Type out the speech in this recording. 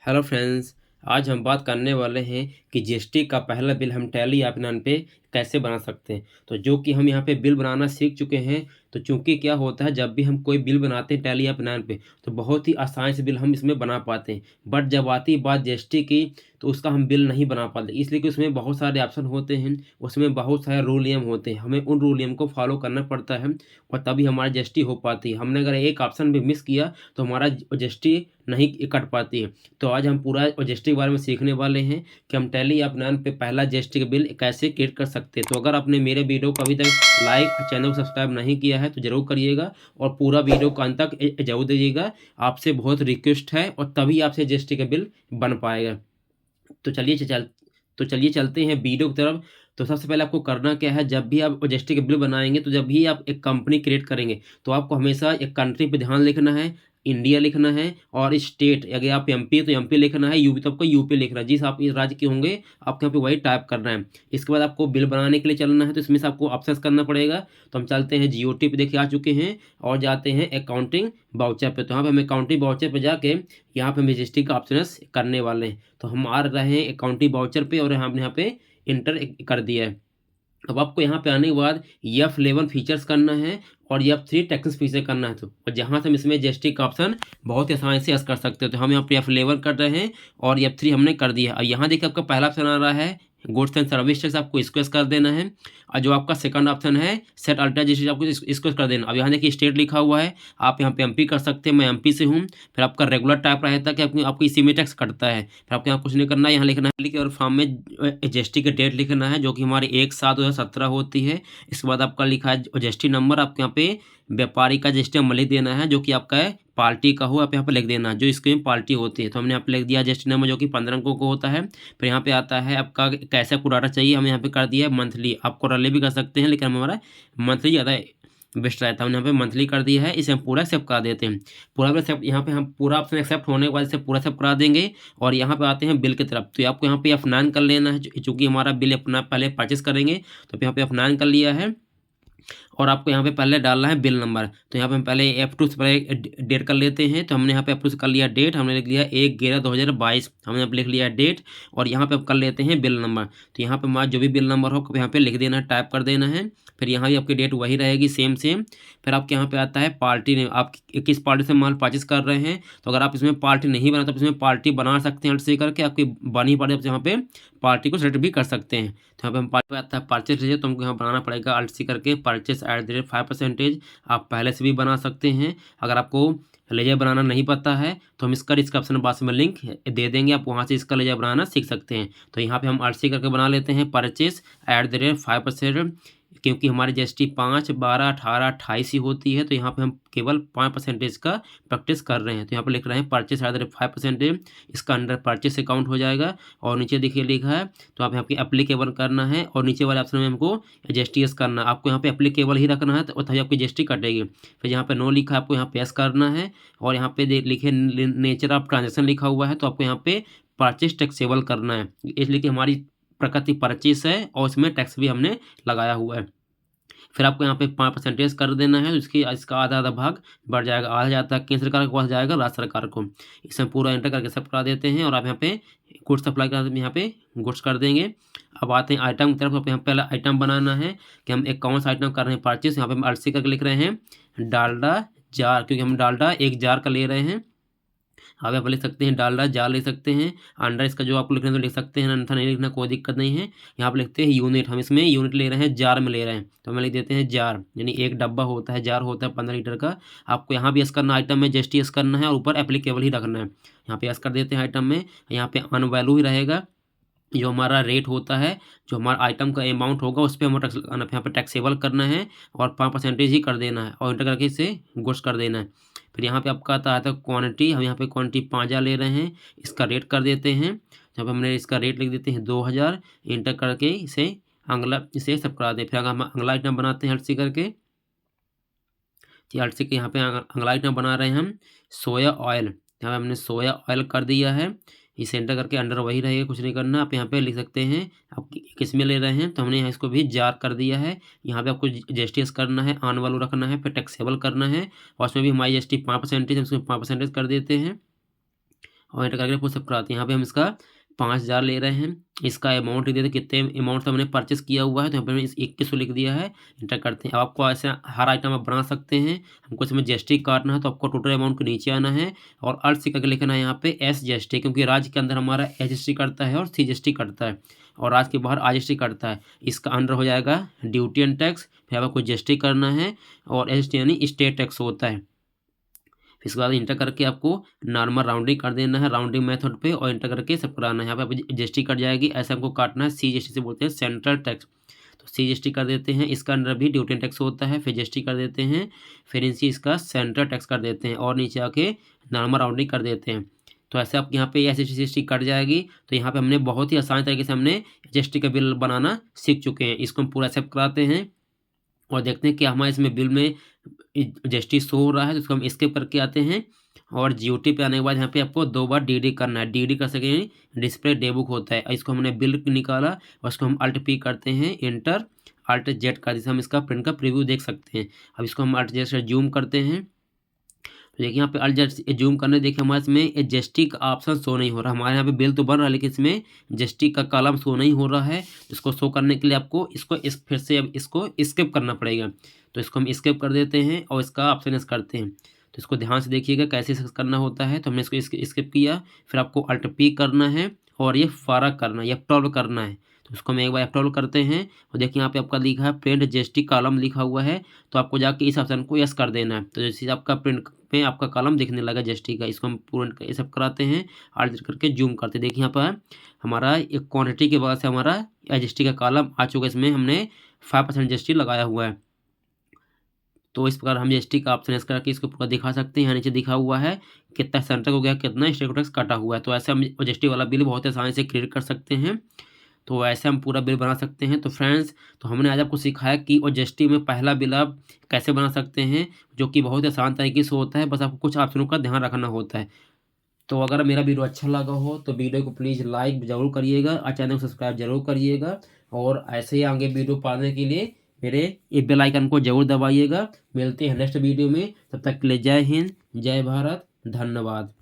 Hello friends. आज हम बात करने वाले हैं कि जीएसटी का पहला बिल हम टैली ऐप पे कैसे बना सकते हैं। तो जो कि हम यहाँ पे बिल बनाना सीख चुके हैं। तो चूंकि क्या होता है, जब भी हम कोई बिल बनाते हैं टैली ऐप पे, तो बहुत ही आसान से बिल हम इसमें बना पाते हैं। बट जब आती है बात जीएसटी की, तो उसका हम बिल नहीं बना पाते, इसलिए कि उसमें बहुत सारे ऑप्शन होते हैं, उसमें बहुत सारे रूल नियम होते हैं, हमें उन रूल नियम को फॉलो करना पड़ता है और तभी हमारी जीएसटी हो पाती है। हमने अगर एक ऑप्शन भी मिस किया तो हमारा जीएसटी नहीं कट पाती है। तो आज हम पूरा जीएसटी के बारे में सीखने वाले हैं कि हम टैली ऐप पे पहला जीएसटी का बिल कैसे क्रिएट कर सकते हैं। तो अगर आपने मेरे वीडियो को अभी तक लाइक और चैनल को सब्सक्राइब नहीं किया है तो ज़रूर करिएगा और पूरा वीडियो को अंत तक ज़रूर दीजिएगा। आपसे बहुत रिक्वेस्ट है और तभी आपसे जीएसटी का बिल बन पाएगा। तो चलिए चलते हैं वीडियो की तरफ। तो सबसे पहले आपको करना क्या है, जब भी आप जीएसटी का बिल बनाएँगे, तो जब भी आप एक कंपनी क्रिएट करेंगे, तो आपको हमेशा एक कंट्री पे ध्यान लिखना है, इंडिया लिखना है और स्टेट, अगर आप एमपी है तो एमपी लिखना है, यूपी तो आपको यूपी लिखना है। जिस आप इस राज्य के होंगे, आपको यहाँ पे वही टाइप करना है। इसके बाद आपको बिल बनाने के लिए चलना है, तो इसमें से आपको ऑप्शंस करना पड़ेगा। तो हम चलते हैं जीओटी पे, देखिए आ चुके हैं और जाते हैं अकाउंटिंग वाउचर पे। तो यहाँ पे हम अकाउंटिंग वाउचर पे जाके यहाँ पे हम जीएसटी का ऑप्शंस करने वाले हैं। तो हम आ रहे हैं अकाउंटिंग वाउचर पे और हमने यहाँ पे इंटर कर दिया है। अब आपको यहाँ पे आने के बाद F11 फीचर्स करना है और F3 टैक्सेस फीचर करना है। तो और जहाँ से हम इसमें जीएसटी का ऑप्शन बहुत ही आसानी से यस कर सकते हो। तो हम यहाँ पे F11 कर रहे हैं और F3 हमने कर दिया है। और यहाँ देखिए आपका पहला ऑप्शन आ रहा है गुड्स एंड सर्विस टैक्स, आपको इसको यस कर देना है। और जो आपका सेकंड ऑप्शन है सेट अल्टरनेट जीएसटी, आपको इसको कर देना। अब यहाँ देखिए स्टेट लिखा हुआ है, आप यहाँ पे एमपी कर सकते हैं, मैं एमपी से हूँ। फिर आपका रेगुलर टाइप रहता है कि आपको इसी में टैक्स कटता है। फिर आपको यहाँ कुछ नहीं करना है, यहाँ लिखना है लिखिए और फॉर्म में जीएसटी का डेट लिखना है जो कि हमारी 1/7/2017 होती है। इसके बाद आपका लिखा है जीएसटी नंबर, आपके यहाँ पे व्यापारी का जीएसटी नंबर लिख देना है जो कि आपका है, पार्टी का हो आप यहाँ पे लिख देना जो इसके में पार्टी होती है। तो हमने यहाँ पे लिख दिया जीएसटी नंबर जो कि 15 अंकों को होता है। फिर यहाँ पे आता है आपका कैसा आपको डाटा चाहिए, हमने यहाँ पे कर दिया है मंथली, आप क्वार्टरली भी कर सकते हैं लेकिन हमारा मंथली ज़्यादा बेस्ट रहता है। हमने यहाँ पे मंथली कर दिया है, इसे हम पूरा एक्सेप्ट करा देते हैं। पूरा एक्सेप्ट, यहाँ पे हम पूरा ऑप्शन एक्सेप्ट होने के बाद इसे पूरा एक्सेप्ट करा देंगे। और यहाँ पे आते हैं बिल की तरफ। तो आपको यहाँ पे F9 कर लेना है, चूँकि हमारा बिल अपना पहले परचेस करेंगे। तो यहाँ पे F9 कर लिया है और आपको यहाँ पे पहले डालना है बिल नंबर। तो यहाँ पे हम पहले F2 से पहले डेट कर लेते हैं। तो हमने यहाँ पे F2 से कर लिया डेट, हमने लिख लिया 1/11/2022, हमने यहाँ पे लिख लिया डेट और यहाँ पे कर लेते हैं बिल नंबर। तो यहाँ पे हमारा जो भी बिल नंबर हो यहाँ पे लिख देना है, टाइप कर देना है। फिर यहाँ भी आपकी डेट वही रहेगी सेम सेम। फिर आपके यहाँ पे आता है पार्टी नेम, आप किस पार्टी से माल परचेस कर रहे हैं। तो अगर आप इसमें पार्टी नहीं बना तो आप इसमें पार्टी बना सकते हैं, अल्ट से करके आपकी बनी पड़े, आप यहाँ पे पार्टी को सेलेक्ट भी कर सकते हैं। तो यहाँ पे हम पार्टी पे आता है परचेस लीजिए, तो हमको यहाँ बनाना पड़ेगा अल्ट सी करके परचेस @5%। आप पहले से भी बना सकते हैं। अगर आपको लेजर बनाना नहीं पता है तो हम इसका ऑप्शन बॉक्स में लिंक दे देंगे, आप वहाँ से इसका लेजर बनाना सीख सकते हैं। तो यहाँ पे हम अल्ट सी करके बना लेते हैं परचेस @5%, क्योंकि हमारी जीएसटी 5, 12, 18, 28 ही होती है। तो यहाँ पे हम केवल 5% का प्रैक्टिस कर रहे हैं। तो यहाँ पे लिख रहे हैं परचेस @5%, इसका अंडर परचेस अकाउंट हो जाएगा। और नीचे देखिए लिखा है, तो आप यहाँ पे एप्लीकेबल करना है और नीचे वाले ऑप्शन में हमको जीएसटी करना है। आपको यहाँ पे एप्लीकेबल ही रखना है तो तभी आपकी जीएसटी कटेगी। फिर यहाँ पे नो लिखा है, आपको यहाँ पे यस करना है और यहाँ पे लिखे नेचर ऑफ ट्रांजेक्शन लिखा हुआ है, तो आपको यहाँ पे परचेस टैक्सेबल करना है, इसलिए कि हमारी प्रकृति परचेस है और इसमें टैक्स भी हमने लगाया हुआ है। फिर आपको यहाँ पे 5% कर देना है, उसकी इसका आधा भाग बढ़ जाएगा, आधा जाता है केंद्र सरकार के पास जाएगा राज्य सरकार को। इसमें पूरा एंटर करके सब करा देते हैं और आप यहाँ पे गुड्स अप्लाई कर यहाँ पे गुड्स कर देंगे। अब आते हैं आइटम की तरफ। तो यहाँ पहला आइटम बनाना है कि हम एक कौन सा आइटम कर रहे हैं परचेस। यहाँ पे हम अल्ट सी करके लिख रहे हैं डालडा जार, क्योंकि हम डालडा 1 जार का ले रहे हैं। आप यहाँ पर लिख सकते हैं डालडा जार लिख सकते हैं, अंडर इसका जो आपको लिखना है तो लिख सकते हैं, अन्यथा नहीं लिखना कोई दिक्कत नहीं है। यहाँ पर लिखते हैं यूनिट, हम इसमें यूनिट ले रहे हैं, जार में ले रहे हैं, तो हमें लिख देते हैं जार, यानी एक डब्बा होता है, जार होता है 15 लीटर का। आपको यहाँ भी यस करना, आइटम में जीएसटी यस करना है और ऊपर एप्लीकेबल ही रखना है। यहाँ पे यस कर देते हैं आइटम में, यहाँ पे अन वैल्यू ही रहेगा, जो हमारा रेट होता है, जो हमारा आइटम का अमाउंट होगा उस पर हमें टैक्स यहाँ पे टैक्सेबल करना है और 5% ही कर देना है और इंटर करके इसे गुड्स कर देना है। फिर यहाँ पे आपका आता है क्वांटिटी, हम यहाँ पे क्वांटिटी 5,000 ले रहे हैं, इसका रेट कर देते हैं। जब हमने इसका रेट लिख देते हैं 2,000, इंटर करके इसे सब करा दें। फिर अगर हम अगला आइटम बनाते हैं अल्ट सी करके, अल्ट सी के यहाँ पे अगला आइटम बना रहे हैं हम सोया ऑयल, यहाँ पे हमने सोया ऑयल कर दिया है, इसे एंटर करके अंडर वही रहेगा, कुछ नहीं करना। आप यहाँ पे लिख सकते हैं आप किस में ले रहे हैं, तो हमने यहाँ इसको भी जार कर दिया है। यहाँ पे आपको जीएसटी करना है, ऑन वैल्यू रखना है, फिर टैक्सेबल करना है और उसमें भी हमारी जीएसटी 5% है, उसमें 5% कर देते हैं और एंटर करके पूरा सब कराते हैं। यहाँ पे हम इसका 5000 ले रहे हैं। इसका अमाउंट लिख देते हैं, कितने अमाउंट से हमने परचेस किया हुआ है, तो यहाँ पे मैंने 2100 लिख दिया है, एंटर करते हैं। अब आपको ऐसे हर आइटम आप बना सकते हैं। हमको इसमें जीएसटी काटना है, तो आपको टोटल अमाउंट के नीचे आना है और अर्थ से करके लिखना है यहाँ पे एसजीएसटी, क्योंकि राज्य के अंदर हमारा एसजीएसटी कटता है और सीजीएसटी कटता है और राज्य के बाहर आरजीएसटी कटता है। इसका अंडर हो जाएगा ड्यूटी एंड टैक्स, फिर आपको जीएसटी करना है और एसजीएसटी यानी स्टेट टैक्स होता है। इसके बाद इंटर करके आपको नॉर्मल राउंडिंग कर देना है राउंडिंग मेथड पे और इंटर करके सब कराना है। यहाँ पे आपको जीएसटी कट जाएगी, ऐसे हमको काटना है। सीजीएसटी से बोलते हैं सेंट्रल टैक्स, तो सीजीएसटी कर देते हैं। इसका अंडर भी ड्यूटी टैक्स होता है, फिर जीएसटी कर देते हैं, फिर इनसे इसका सेंट्रल टैक्स कर देते हैं और नीचे आके नॉर्मल राउंडिंग कर देते हैं। तो ऐसे आप यहाँ पे ऐसे जीएसटी कट जाएगी। तो यहाँ पे हमने बहुत ही आसान तरीके से हमने जीएसटी का बिल बनाना सीख चुके हैं। इसको हम पूरा एक्सेप्ट कराते हैं और देखते हैं कि हमारे इसमें बिल में जीएसटी शो हो रहा है, तो इसको हम स्किप करके आते हैं और जीओटी पे आने के बाद यहाँ पे आपको 2 बार डीडी करना है। डीडी कर सकें डिस्प्ले डे बुक होता है, इसको हमने बिल निकाला और इसको हम अल्ट पी करते हैं, इंटर अल्ट जेड कर देते हैं। हम इसका प्रिंट का प्रीव्यू देख सकते हैं। अब इसको हम अल्ट जेड से जूम करते हैं, तो देखिए यहाँ पे अल्ट जेड जूम करने देखिए हमारे इसमें जीएसटी का ऑप्शन शो नहीं हो रहा। हमारे यहाँ पे बिल तो बन रहा है लेकिन इसमें जीएसटी का कॉलम शो नहीं हो रहा है। इसको शो करने के लिए आपको इसको फिर से अब इसको स्किप करना पड़ेगा। तो इसको हम स्किप कर देते हैं और इसका ऑप्शन करते हैं। तो इसको ध्यान से देखिएगा कैसे करना होता है। तो हमने इसको स्किप किया, फिर आपको अल्ट पी करना है और ये फर्क करना है, F12 करना है। तो उसको हम एक बार F12 करते हैं और देखिए यहाँ पे आपका लिखा है प्रिंट जीएसटी कॉलम लिखा हुआ है, तो आपको जाके इस ऑप्शन को यस कर देना है। तो जैसे आपका प्रिंट पे आपका कॉलम दिखने लगा जीएसटी का, इसको हम पूरा ये सब कराते हैं, अल्ट करके जूम करते हैं। देखिए यहाँ पर हमारा एक क्वांटिटी के बाद से हमारा जीएसटी का कॉलम आ चुका है, इसमें हमने 5% जीएसटी लगाया हुआ है। तो इस प्रकार हम जीएसटी का ऑप्शन ऐसे करके इसको पूरा दिखा सकते हैं। यहाँ नीचे दिखा हुआ है कितना सेंटर हो गया, कितना स्टेट टैक्स कटा हुआ है। तो ऐसे हम जीएसटी वाला बिल बहुत आसानी से क्रिएट कर सकते हैं। तो ऐसे हम पूरा बिल बना सकते हैं। तो फ्रेंड्स, तो हमने आज आपको सिखाया कि और जीएसटी में पहला बिल आप कैसे बना सकते हैं, जो कि बहुत आसान तरीके से होता है, बस आपको कुछ ऑप्शनों का ध्यान रखना होता है। तो अगर मेरा वीडियो अच्छा लगा हो तो वीडियो को प्लीज़ लाइक ज़रूर करिएगा और चैनल को सब्सक्राइब जरूर करिएगा और ऐसे ही आगे वीडियो पाने के लिए मेरे ये बेल आइकन को जरूर दबाइएगा। मिलते हैं नेक्स्ट वीडियो में, तब तक के लिए जय हिंद, जय भारत, धन्यवाद।